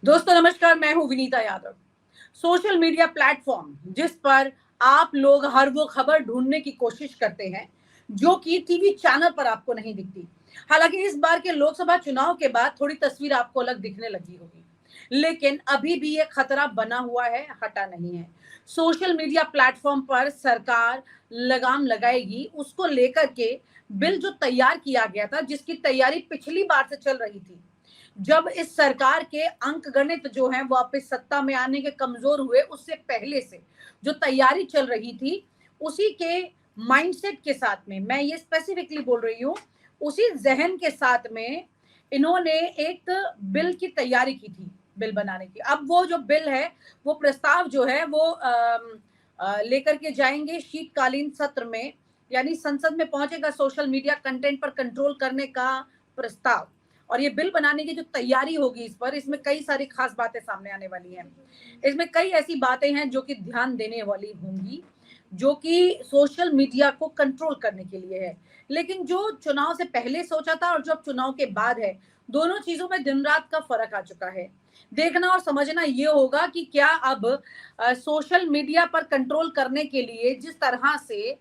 दोस्तों नमस्कार, मैं हूं Vinita Yadav. Social media platform जिस पर आप लोग हर वो खबर ढूंढने की कोशिश करते हैं जो कि टीवी चैनल पर आपको नहीं दिखती। हालांकि इस बार के लोकसभा चुनाव के बाद थोड़ी तस्वीर आपको अलग दिखने लगी होगी, लेकिन अभी भी ये खतरा बना हुआ है, हटा नहीं है। सोशल मीडिया प्लेटफॉर्म पर सरकार लगाम लगाएगी, उसको लेकर के बिल जो तैयार किया गया था, जिसकी तैयारी पिछली बार से चल रही थी, जब इस सरकार के अंक गणित जो है वापस सत्ता में आने के कमजोर हुए, उससे पहले से जो तैयारी चल रही थी, उसी के माइंडसेट के साथ में, मैं ये स्पेसिफिकली बोल रही हूँ, उसी जहन के साथ में इन्होंने एक बिल की तैयारी की थी, बिल बनाने की। अब वो जो बिल है, वो प्रस्ताव जो है वो लेकर के जाएंगे शीतकालीन सत्र में, यानी संसद में पहुंचेगा सोशल मीडिया कंटेंट पर कंट्रोल करने का प्रस्ताव। और ये बिल बनाने की जो तैयारी होगी इस पर, इसमें कई सारी खास बातें सामने आने वाली हैं। इसमें कई ऐसी बातें हैं जो कि ध्यान देने वाली होंगी, जो कि सोशल मीडिया को कंट्रोल करने के लिए है। लेकिन जो चुनाव से पहले सोचा था और जो अब चुनाव के बाद है, दोनों चीजों में दिन रात का फर्क आ चुका है। देखना और समझना ये होगा कि क्या अब सोशल मीडिया पर कंट्रोल करने के लिए जिस तरह से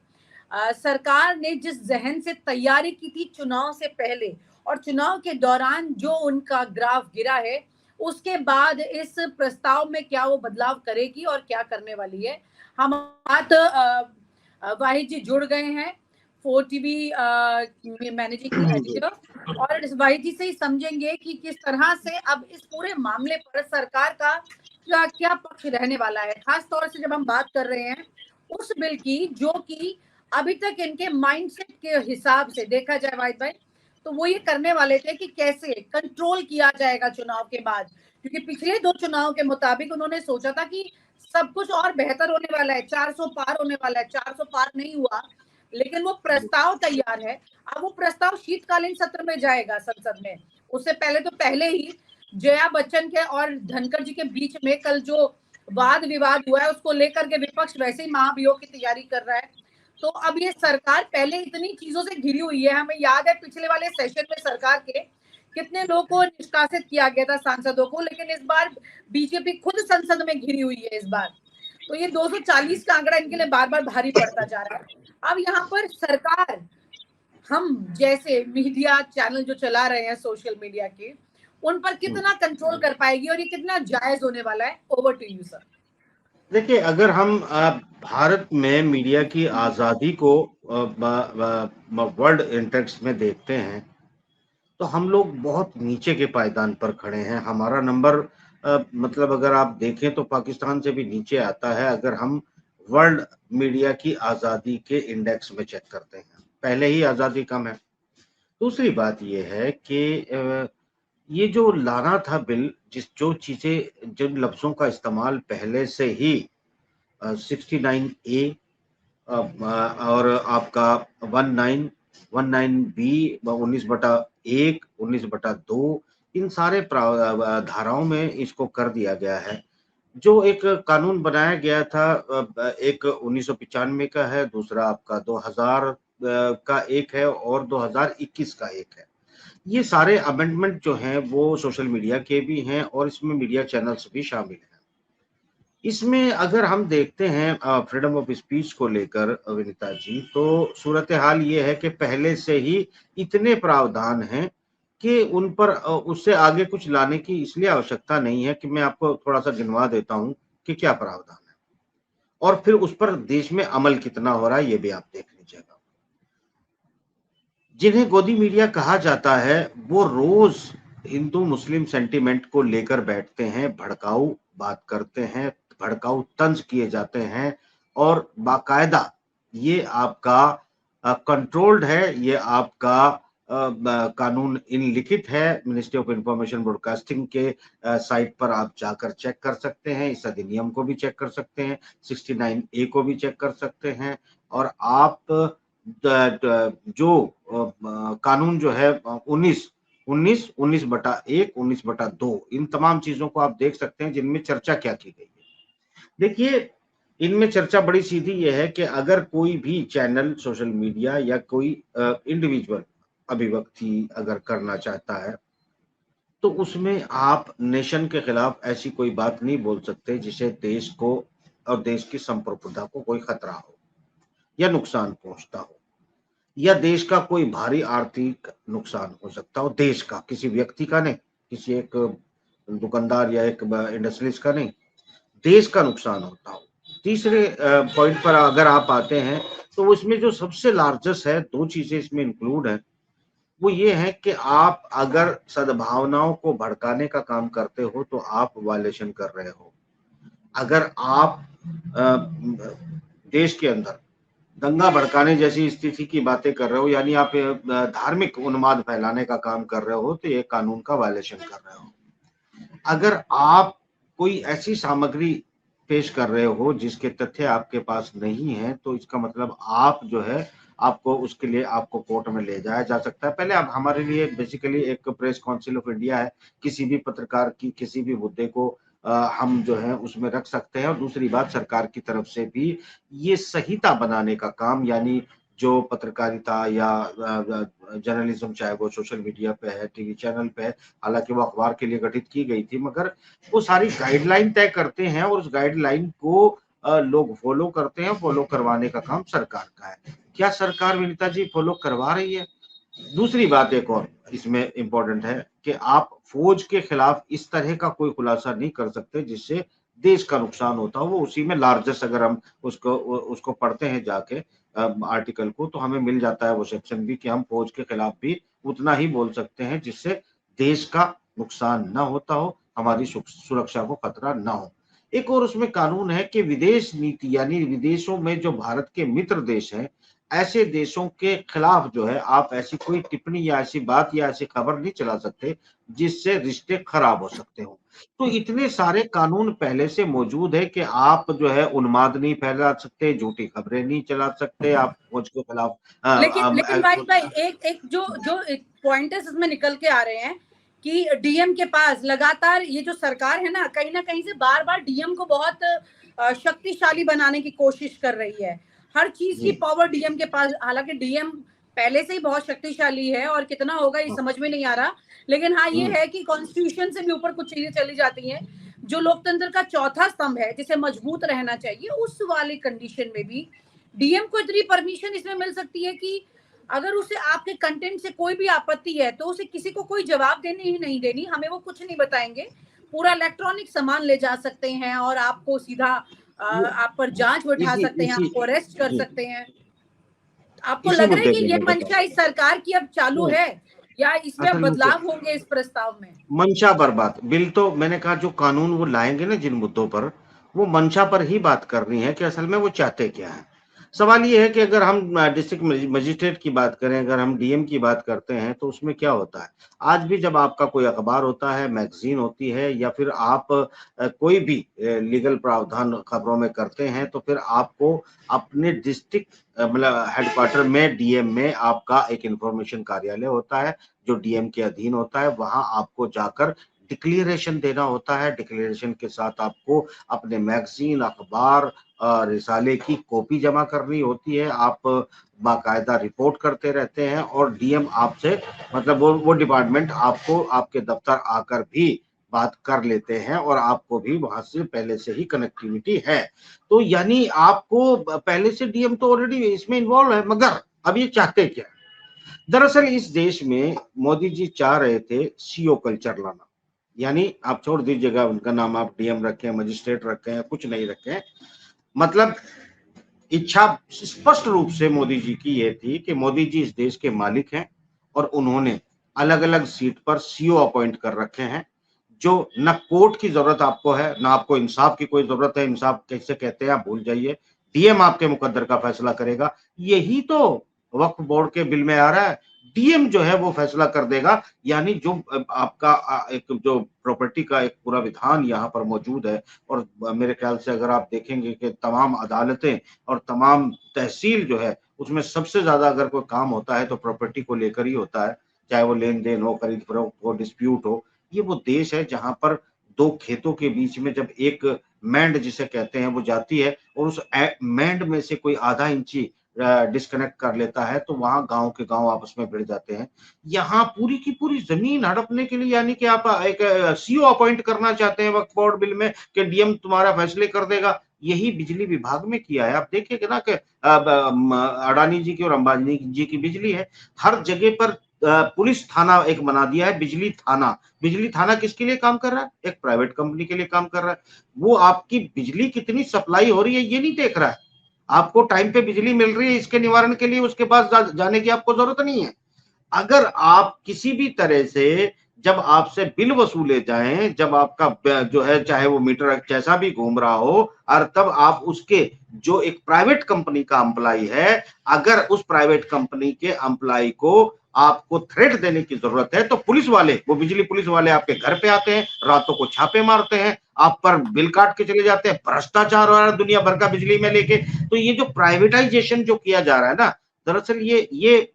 सरकार ने जिस जहन से तैयारी की थी चुनाव से पहले, और चुनाव के दौरान जो उनका ग्राफ गिरा है, उसके बाद इस प्रस्ताव में क्या वो बदलाव करेगी और क्या करने वाली है। हम बात वाहिद जी जुड़ गए हैं, 4 टीवी मैनेजिंग एडिटर, और इस वाहिद जी से ही समझेंगे कि किस तरह से अब इस पूरे मामले पर सरकार का क्या क्या पक्ष रहने वाला है। खास तौर से जब हम बात कर रहे हैं उस बिल की, जो कि अभी तक इनके माइंडसेट के हिसाब से देखा जाए वाहिद भाई, तो वो ये करने वाले थे कि कैसे कंट्रोल किया जाएगा चुनाव के बाद। क्योंकि पिछले 2 चुनाव के मुताबिक उन्होंने सोचा था कि सब कुछ और बेहतर होने वाला है, 400 पार होने वाला है, 400 पार नहीं हुआ, लेकिन वो प्रस्ताव तैयार है। अब वो प्रस्ताव शीतकालीन सत्र में जाएगा संसद में। उससे पहले तो पहले ही जया बच्चन के और धनखड़ जी के बीच में कल जो वाद विवाद हुआ है, उसको लेकर के विपक्ष वैसे ही महाभियोग की तैयारी कर रहा है। तो अब ये सरकार पहले इतनी चीजों से घिरी हुई है। हमें याद है पिछले वाले सेशन में सरकार के कितने लोगों को निष्कासित किया गया था, सांसदों को, लेकिन इस बार बीजेपी खुद संसद में घिरी हुई है इस बार। तो ये 240 का आंकड़ा इनके लिए बार बार भारी पड़ता जा रहा है। अब यहाँ पर सरकार, हम जैसे मीडिया चैनल जो चला रहे हैं सोशल मीडिया के, उन पर कितना कंट्रोल कर पाएगी और ये कितना जायज होने वाला है। Over to you sir. देखिए, अगर हम भारत में मीडिया की आज़ादी को वर्ल्ड इंडेक्स में देखते हैं, तो हम लोग बहुत नीचे के पायदान पर खड़े हैं। हमारा नंबर मतलब अगर आप देखें तो पाकिस्तान से भी नीचे आता है, अगर हम वर्ल्ड मीडिया की आज़ादी के इंडेक्स में चेक करते हैं। पहले ही आज़ादी कम है। दूसरी बात ये है कि ये जो लाना था बिल, जो चीज़ें, जिन लफ्ज़ों का इस्तेमाल पहले से ही 69A और आपका 19 बी 19/1 19/2, इन सारे धाराओं में इसको कर दिया गया है। जो एक कानून बनाया गया था, एक 1995 का है, दूसरा आपका 2000 का एक है और 2021 का एक है। ये सारे अमेंडमेंट जो हैं वो सोशल मीडिया के भी हैं और इसमें मीडिया चैनल्स भी शामिल हैं। इसमें अगर हम देखते हैं फ्रीडम ऑफ स्पीच को लेकर विनीता जी, तो सूरत हाल ये है कि पहले से ही इतने प्रावधान हैं कि उन पर उससे आगे कुछ लाने की इसलिए आवश्यकता नहीं है। कि मैं आपको थोड़ा सा गिनवा देता हूं कि क्या प्रावधान है और फिर उस पर देश में अमल कितना हो रहा है, ये भी आप देख लीजिएगा। जिन्हें गोदी मीडिया कहा जाता है, वो रोज हिंदू मुस्लिम सेंटिमेंट को लेकर बैठते हैं, भड़काऊ बात करते हैं, भड़काऊ तंज किए जाते हैं और बाकायदा ये आपका कंट्रोल्ड है, ये आपका कानून इनलिखित है। मिनिस्ट्री ऑफ इंफॉर्मेशन ब्रॉडकास्टिंग के साइट पर आप जाकर चेक कर सकते हैं, इस अधिनियम को भी चेक कर सकते हैं, 69A को भी चेक कर सकते हैं। और आप जो कानून जो है 19/1 19/2, इन तमाम चीजों को आप देख सकते हैं जिनमें चर्चा क्या की गई है। देखिए, इनमें चर्चा बड़ी सीधी ये है कि अगर कोई भी चैनल सोशल मीडिया या कोई इंडिविजुअल अभिव्यक्ति अगर करना चाहता है, तो उसमें आप नेशन के खिलाफ ऐसी कोई बात नहीं बोल सकते जिसे देश को और देश की संप्रभुता को कोई खतरा हो या नुकसान पहुंचता हो, या देश का कोई भारी आर्थिक नुकसान हो सकता हो, देश का, किसी व्यक्ति का नहीं, किसी एक दुकानदार या एक इंडस्ट्रियलिस्ट का नहीं, देश का नुकसान होता हो। तीसरे पॉइंट पर अगर आप आते हैं तो उसमें जो सबसे लार्जेस्ट है, दो चीजें इसमें इंक्लूड है, वो ये है कि आप अगर सद्भावनाओं को भड़काने का काम करते हो तो आप वायलेशन कर रहे हो। अगर आप देश के अंदर दंगा भड़काने जैसी स्थिति की बातें कर रहे हो, यानी आप धार्मिक उन्माद फैलाने का काम कर रहे हो, तो ये कानून का वायलेशन कर रहे हो। अगर आप कोई ऐसी सामग्री पेश कर रहे हो जिसके तथ्य आपके पास नहीं है, तो इसका मतलब आप जो है, आपको उसके लिए आपको कोर्ट में ले जाया जा सकता है। पहले आप हमारे लिए बेसिकली एक प्रेस काउंसिल ऑफ इंडिया है, किसी भी पत्रकार की किसी भी मुद्दे को हम जो है उसमें रख सकते हैं। और दूसरी बात, सरकार की तरफ से भी ये संहिता बनाने का काम, यानी जो पत्रकारिता या जर्नलिज्म, चाहे वो सोशल मीडिया पे है, टीवी चैनल पे है, हालांकि वो अखबार के लिए गठित की गई थी, मगर वो सारी गाइडलाइन तय करते हैं और उस गाइडलाइन को लोग फॉलो करते हैं। फॉलो करवाने का काम सरकार का है। क्या सरकार विनीता जी फॉलो करवा रही है? दूसरी बात एक और इसमें इंपॉर्टेंट है कि आप फौज के खिलाफ इस तरह का कोई खुलासा नहीं कर सकते जिससे देश का नुकसान होता हो। वो उसी में लार्जेस्ट, अगर हम उसको पढ़ते हैं जाके आर्टिकल को, तो हमें मिल जाता है वो सेक्शन भी कि हम फौज के खिलाफ भी उतना ही बोल सकते हैं जिससे देश का नुकसान ना होता हो, हमारी सुरक्षा को खतरा ना हो। एक और उसमें कानून है कि विदेश नीति, यानी विदेशों में जो भारत के मित्र देश हैं, ऐसे देशों के खिलाफ जो है आप ऐसी कोई टिप्पणी या ऐसी बात या ऐसी खबर नहीं चला सकते जिससे रिश्ते खराब हो सकते हो। तो इतने सारे कानून पहले से मौजूद है कि आप जो है उन्माद नहीं फैला सकते, झूठी खबरें नहीं चला सकते, आप फौज के खिलाफ लेकिन भाई एक एक जो जो पॉइंटर्स इसमें निकल के आ रहे हैं कि डीएम के पास लगातार ये जो सरकार है ना कहीं से बार बार डीएम को बहुत शक्तिशाली बनाने की कोशिश कर रही है। हर चीज की पावर डीएम के पास, हालांकि डीएम पहले से ही बहुत शक्तिशाली है और कितना होगा ये समझ में नहीं आ रहा। लेकिन हाँ ये है कि कॉन्स्टिट्यूशन से भी ऊपर कुछ चीजें चली जाती हैं। जो लोकतंत्र का चौथा स्तंभ है जिसे मजबूत रहना चाहिए, उस वाली कंडीशन में भी डीएम को इतनी परमिशन इसमें मिल सकती है कि अगर उसे आपके कंटेंट से कोई भी आपत्ति है तो उसे किसी को कोई जवाब देने ही नहीं देनी, हमें वो कुछ नहीं बताएंगे, पूरा इलेक्ट्रॉनिक सामान ले जा सकते हैं और आपको सीधा आप पर जांच बैठा सकते हैं, आपको अरेस्ट कर सकते हैं। आपको लग रहा है कि ये मंशा इस सरकार की अब चालू है या इसमें बदलाव होंगे इस प्रस्ताव में? मंशा पर बात, बिल तो मैंने कहा जो कानून वो लाएंगे ना जिन मुद्दों पर, वो मंशा पर ही बात करनी है कि असल में वो चाहते क्या है। सवाल ये है कि अगर हम डिस्ट्रिक्ट मजिस्ट्रेट की बात करें, अगर हम डीएम की बात करते हैं, तो उसमें क्या होता है, आज भी जब आपका कोई अखबार होता है, मैगजीन होती है, या फिर आप कोई भी लीगल प्रावधान खबरों में करते हैं, तो फिर आपको अपने डिस्ट्रिक्ट मतलब हेडक्वार्टर में, डीएम में आपका एक इंफॉर्मेशन कार्यालय होता है जो डीएम के अधीन होता है। वहां आपको जाकर डिक्लेरेशन देना होता है। डिक्लेरेशन के साथ आपको अपने मैगजीन, अखबार, रिसाले की कॉपी जमा करनी होती है। आप बाकायदा रिपोर्ट करते रहते हैं और डीएम आपसे, मतलब वो डिपार्टमेंट आपको आपके दफ्तर आकर भी बात कर लेते हैं और आपको भी वहां से पहले से ही कनेक्टिविटी है। तो यानी आपको पहले से डीएम तो ऑलरेडी इसमें इन्वॉल्व है। मगर अब ये चाहते क्या है? दरअसल इस देश में मोदी जी चाह रहे थे सीओ कल्चर लाना, यानी आप छोड़ दीजिएगा उनका नाम, आप डीएम रखें, मजिस्ट्रेट रखें, कुछ नहीं रखें, मतलब इच्छा स्पष्ट रूप से मोदी जी की यह थी कि मोदी जी इस देश के मालिक हैं और उन्होंने अलग अलग सीट पर सीओ अपॉइंट कर रखे हैं। जो न कोर्ट की जरूरत आपको है, ना आपको इंसाफ की कोई जरूरत है। इंसाफ कैसे कहते हैं आप भूल जाइए, डीएम आपके मुकद्दर का फैसला करेगा। यही तो वक्फ बोर्ड के बिल में आ रहा है, डीएम जो है वो फैसला कर देगा। यानी जो आपका एक जो प्रॉपर्टी का एक पूरा विधान यहाँ पर मौजूद है, और मेरे ख्याल से अगर आप देखेंगे कि तमाम अदालतें और तमाम तहसील जो है उसमें सबसे ज्यादा अगर कोई काम होता है तो प्रॉपर्टी को लेकर ही होता है, चाहे वो लेन देन हो, खरीद फरोख्त हो, डिस्प्यूट हो। ये वो देश है जहां पर दो खेतों के बीच में जब एक मैंड जिसे कहते हैं वो जाती है और उस मैंड में से कोई आधा इंची डिस्कनेक्ट कर लेता है तो वहां गांव के गांव आपस में भिड़ जाते हैं। यहाँ पूरी की पूरी जमीन हड़पने के लिए, यानी कि आप एक सीओ अपॉइंट करना चाहते हैं वक्फ बोर्ड बिल में कि डीएम तुम्हारा फैसले कर देगा। यही बिजली विभाग में किया है। आप देखिएगा ना कि अडानी जी की और अंबानी जी की बिजली है, हर जगह पर पुलिस थाना एक बना दिया है, बिजली थाना। बिजली थाना किसके लिए काम कर रहा है? एक प्राइवेट कंपनी के लिए काम कर रहा है। वो आपकी बिजली कितनी सप्लाई हो रही है ये नहीं देख रहा है। आपको टाइम पे बिजली मिल रही है, इसके निवारण के लिए उसके पास जाने की आपको जरूरत नहीं है। अगर आप किसी भी तरह से जब आपसे बिल वसूले जाएं, जब आपका जो है चाहे वो मीटर जैसा भी घूम रहा हो, और तब आप उसके जो एक प्राइवेट कंपनी का एम्प्लॉय है, अगर उस प्राइवेट कंपनी के एम्प्लॉय को आपको थ्रेट देने की जरूरत है तो पुलिस वाले, वो बिजली पुलिस वाले आपके घर पे आते हैं, रातों को छापे मारते हैं, आप पर बिल काट के चले जाते हैं, भ्रष्टाचार हो रहा है दुनिया भर का बिजली में लेके। तो ये जो प्राइवेटाइजेशन जो किया जा रहा है ना, दरअसल ये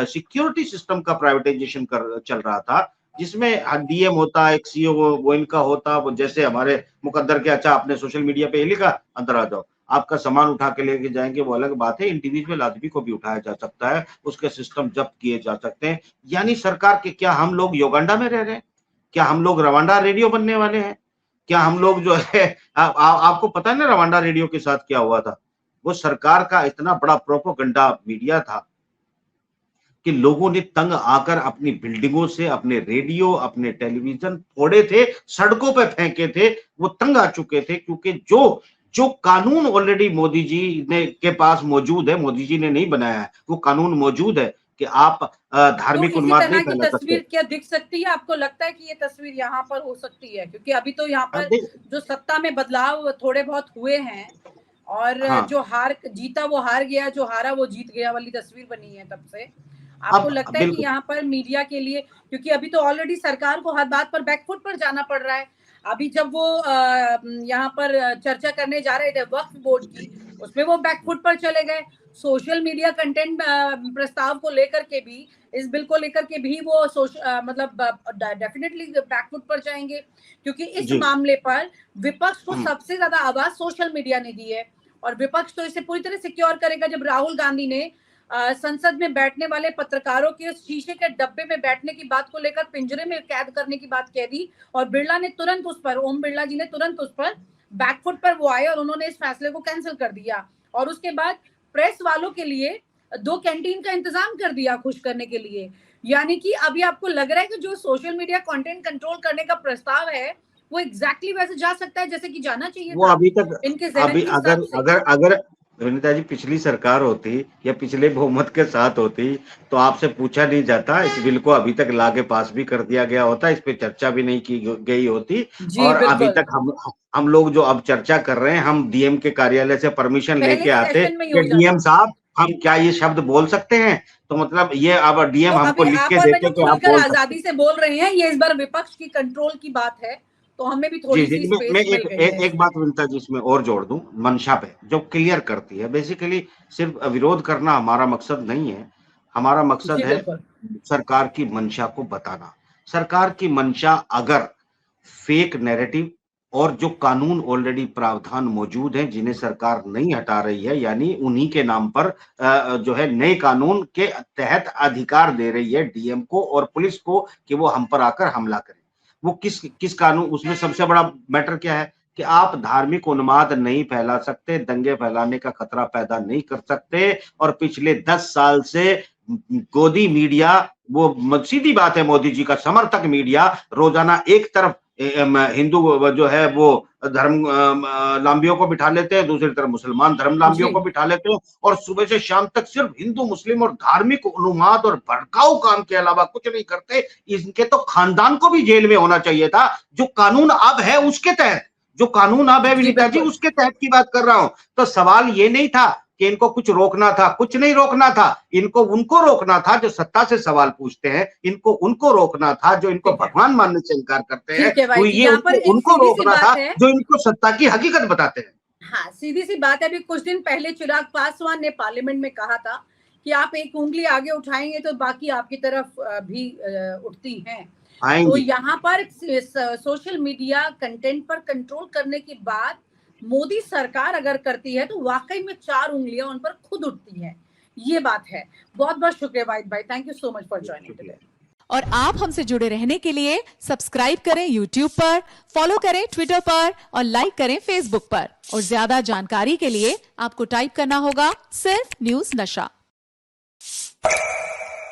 सिक्योरिटी सिस्टम का प्राइवेटाइजेशन कर चल रहा था, जिसमें डीएम होता, एक सीओ वो इनका होता, वो जैसे हमारे मुकद्दर के, अच्छा आपने सोशल मीडिया पे ही लिखा अंदर आ जाओ, आपका सामान उठा के लेके जाएंगे, वो अलग बात है, इंडिविजुअल आदमी को भी उठाया जा सकता है, उसके सिस्टम जब्त किए जा सकते हैं। यानी सरकार के, क्या हम लोग योगंडा में रह रहे हैं? क्या हम लोग रवांडा रेडियो बनने वाले हैं? क्या हम लोग जो है आपको पता है ना रवांडा रेडियो के साथ क्या हुआ था? वो सरकार का इतना बड़ा प्रोपोगंडा मीडिया था कि लोगों ने तंग आकर अपनी बिल्डिंगों से अपने रेडियो, अपने टेलीविजन फोड़े थे, सड़कों पे फेंके थे। वो तंग आ चुके थे, क्योंकि जो जो कानून ऑलरेडी मोदी जी ने के पास मौजूद है, मोदी जी ने नहीं बनाया है, वो कानून मौजूद है कि आप तो धार्मिक इसी उन्माद नहीं तरह की फैला सकते। तस्वीर क्या दिख सकती है? आपको लगता है कि ये तस्वीर यहाँ पर हो सकती है? क्योंकि अभी तो यहाँ पर देख, जो सत्ता में बदलाव थोड़े बहुत हुए हैं, और हाँ, जो हार जीता वो हार गया, जो हारा वो जीत गया वाली तस्वीर बनी है तब से। आपको अब लगता है कि बिल्कुल यहाँ पर मीडिया के लिए, क्योंकि अभी तो ऑलरेडी सरकार को हर बात पर बैकफुट पर जाना पड़ रहा है। अभी जब वो यहाँ पर चर्चा करने जा रहे थे वक्फ बोर्ड की, उसमें वो बैकफुट पर चले गए। सोशल मीडिया कंटेंट प्रस्ताव को लेकर के भी, इस बिल को लेकर के भी वो मतलब डेफिनेटली बैकफुट पर जाएंगे, क्योंकि इस जी। मामले पर विपक्ष को हम्म, सबसे ज्यादा आवाज सोशल मीडिया ने दी है। और विपक्ष तो इसे पूरी तरह सिक्योर करेगा। जब राहुल गांधी ने संसद में बैठने वाले पत्रकारों के शीशे के डब्बे में बैठने की बात को लेकर पिंजरे में कैद करने की बात कह दी, और बिरला ने तुरंत उस पर, ओम बिरला जी ने तुरंत उस पर बैकफुट पर वो आए और उन्होंने इस फैसले को कैंसिल कर दिया। और उसके बाद प्रेस वालों के लिए 2 कैंटीन का इंतजाम कर दिया खुश करने के लिए। यानी कि अभी आपको लग रहा है कि जो सोशल मीडिया कंटेंट कंट्रोल करने का प्रस्ताव है, वो एग्जैक्टली वैसे जा सकता है जैसे कि जाना चाहिए वो था अभी तक, इनके जहन अभी के अगर हिसाब से। अगर अगर विनीता जी पिछली सरकार होती या पिछले बहुमत के साथ होती तो आपसे पूछा नहीं जाता, इस बिल को अभी तक ला के पास भी कर दिया गया होता, इस पे चर्चा भी नहीं की गई होती। जी और अभी बिल्कुल, तक हम लोग जो अब चर्चा कर रहे हैं, हम डीएम के कार्यालय से परमिशन पहले लेके ही आते सेशन में ही कि हो डीएम जाता। साहब हम क्या ये शब्द बोल सकते हैं? तो मतलब ये अब तो डीएम हमको अभी लिख आप के और मैं देते जो कि आप खुलकर बोल सकते हैं। आजादी से बोल रहे हैं, ये इस बार विपक्ष की कंट्रोल की बात है, तो हमें भी जी थोड़ी जी, सी मैं स्पेस मिल गई है एक इसमें। बात विनीता जी इसमें और जोड़ दूं, मंशा पे जो क्लियर करती है, बेसिकली सिर्फ विरोध करना हमारा मकसद नहीं है। हमारा जी मकसद है बिल्कुल। सरकार की मंशा को बताना। सरकार की मंशा अगर फेक नैरेटिव और जो कानून ऑलरेडी प्रावधान मौजूद हैं जिन्हें सरकार नहीं हटा रही है, यानी उन्हीं के नाम पर जो है नए कानून के तहत अधिकार दे रही है डीएम को और पुलिस को कि वो हम पर आकर हमला करें। वो किस किस कानून, उसमें सबसे बड़ा मैटर क्या है कि आप धार्मिक उन्माद नहीं फैला सकते, दंगे फैलाने का खतरा पैदा नहीं कर सकते। और पिछले 10 साल से गोदी मीडिया, वो सीधी बात है, मोदी जी का समर्थक मीडिया रोजाना एक तरफ हिंदू जो है वो धर्म लांबियों को बिठा लेते हैं, दूसरी तरफ मुसलमान धर्म लांबियों जी को बिठा लेते हैं, और सुबह से शाम तक सिर्फ हिंदू मुस्लिम और धार्मिक उन्माद और भड़काऊ काम के अलावा कुछ नहीं करते। इनके तो खानदान को भी जेल में होना चाहिए था। जो कानून अब है उसके तहत, जो कानून अब है जी विनीता जी बिल्कुल। उसके तहत की बात कर रहा हूं। तो सवाल ये नहीं था कि इनको कुछ रोकना था, कुछ नहीं रोकना था। इनको उनको रोकना था जो सत्ता से सवाल पूछते हैं, इनको उनको रोकना था जो इनको ठीक है, भगवान मानने से इनकार करते हैं, ठीक है भाई वो जी, ये यहाँ पर उनको एक उनको सीधी सी रोकना था बात है। जो इनको सत्ता की हकीकत बताते हैं। हाँ, सीधी सी बात है। अभी कुछ दिन पहले चिराग पासवान ने पार्लियामेंट में कहा था कि आप एक उंगली आगे उठाएंगे तो बाकी आपकी तरफ भी उठती हैं। तो आएंगी। यहाँ पर सोशल मीडिया कंटेंट पर कंट्रोल करने की बात मोदी सरकार अगर करती है तो वाकई में 4 उंगलियां उन पर खुद उठती हैं। ये बात है। बहुत बहुत शुक्रिया वाहिद भाई, thank you so much for joining today. और आप हमसे जुड़े रहने के लिए सब्सक्राइब करें YouTube पर, फॉलो करें Twitter पर और लाइक करें Facebook पर। और ज्यादा जानकारी के लिए आपको टाइप करना होगा सिर्फ न्यूज नशा।